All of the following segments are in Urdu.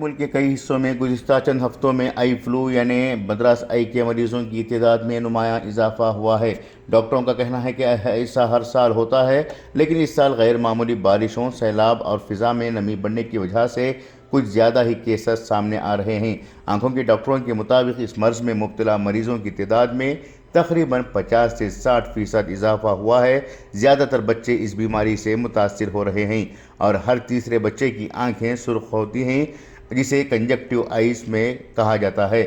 ملک کے کئی حصوں میں گزشتہ چند ہفتوں میں آئی فلو یعنی مدراس آئی کے مریضوں کی تعداد میں نمایاں اضافہ ہوا ہے۔ ڈاکٹروں کا کہنا ہے کہ ایسا ہر سال ہوتا ہے، لیکن اس سال غیر معمولی بارشوں، سیلاب اور فضا میں نمی بڑھنے کی وجہ سے کچھ زیادہ ہی کیسز سامنے آ رہے ہیں۔ آنکھوں کے ڈاکٹروں کے مطابق اس مرض میں مبتلا مریضوں کی تعداد میں تقریباً 50 سے 60% اضافہ ہوا ہے۔ زیادہ تر بچے اس بیماری سے متاثر ہو رہے ہیں اور ہر تیسرے بچے کی آنکھیں سرخ ہوتی ہیں، جسے کنجکٹیو آئز میں کہا جاتا ہے۔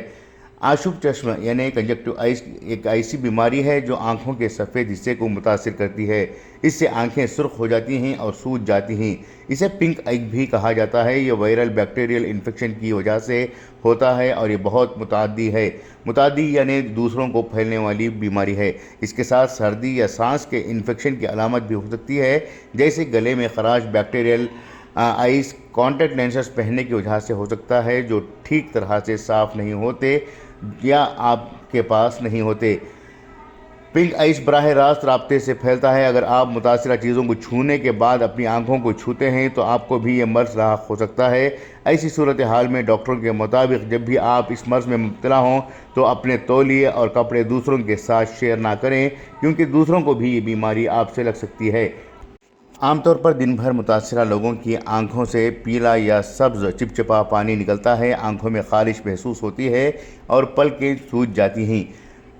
آشوب چشم یعنی کنجکٹیو آئز ایک ایسی بیماری ہے جو آنکھوں کے سفید حصے کو متاثر کرتی ہے۔ اس سے آنکھیں سرخ ہو جاتی ہیں اور سوج جاتی ہیں۔ اسے پنک آئی بھی کہا جاتا ہے۔ یہ وائرل بیکٹیریل انفیکشن کی وجہ سے ہوتا ہے اور یہ بہت متعدی ہے۔ متعدی یعنی دوسروں کو پھیلنے والی بیماری ہے۔ اس کے ساتھ سردی یا سانس کے انفیکشن کی علامت بھی ہو سکتی ہے، جیسے گلے میں خراش۔ بیکٹیریل آئز کانٹیکٹ لینسز پہننے کی وجہ سے ہو سکتا ہے، جو ٹھیک طرح سے صاف نہیں ہوتے یا آپ کے پاس نہیں ہوتے۔ پنک آئز براہ راست رابطے سے پھیلتا ہے۔ اگر آپ متاثرہ چیزوں کو چھونے کے بعد اپنی آنکھوں کو چھوتے ہیں تو آپ کو بھی یہ مرض لاحق ہو سکتا ہے۔ ایسی صورتحال میں ڈاکٹروں کے مطابق جب بھی آپ اس مرض میں مبتلا ہوں تو اپنے تولیے اور کپڑے دوسروں کے ساتھ شیئر نہ کریں، کیونکہ دوسروں کو بھی یہ بیماری آپ سے لگ سکتی ہے۔ عام طور پر دن بھر متاثرہ لوگوں کی آنکھوں سے پیلا یا سبز چپچپا پانی نکلتا ہے، آنکھوں میں خارش محسوس ہوتی ہے اور پلکیں سوج جاتی ہیں۔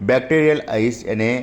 بیکٹیریل آئز یعنی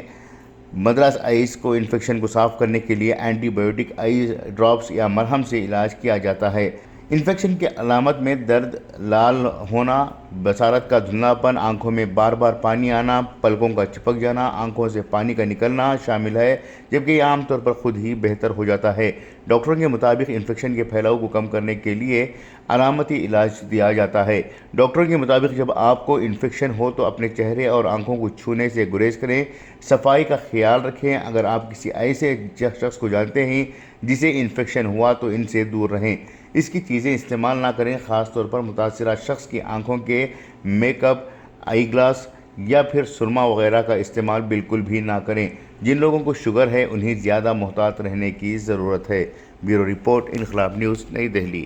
مدراس آئز کو انفیکشن کو صاف کرنے کے لیے اینٹی بائیوٹک آئی ڈراپس یا مرہم سے علاج کیا جاتا ہے۔ انفیکشن کے علامت میں درد، لال ہونا، بصارت کا دھندلاپن، آنکھوں میں بار بار پانی آنا، پلکوں کا چپک جانا، آنکھوں سے پانی کا نکلنا شامل ہے، جبکہ یہ عام طور پر خود ہی بہتر ہو جاتا ہے۔ ڈاکٹروں کے مطابق انفیکشن کے پھیلاؤ کو کم کرنے کے لیے علامتی علاج دیا جاتا ہے۔ ڈاکٹروں کے مطابق جب آپ کو انفیکشن ہو تو اپنے چہرے اور آنکھوں کو چھونے سے گریز کریں، صفائی کا خیال رکھیں۔ اگر آپ کسی ایسے شخص کو جانتے ہیں جسے انفیکشن ہوا تو ان سے دور رہیں۔ اس کی چیزیں استعمال نہ کریں، خاص طور پر متاثرہ شخص کی آنکھوں کے میک اپ، آئی گلاس یا پھر سرما وغیرہ کا استعمال بالکل بھی نہ کریں۔ جن لوگوں کو شوگر ہے انہیں زیادہ محتاط رہنے کی ضرورت ہے۔ بیورو رپورٹ، انقلاب نیوز، نئی دہلی۔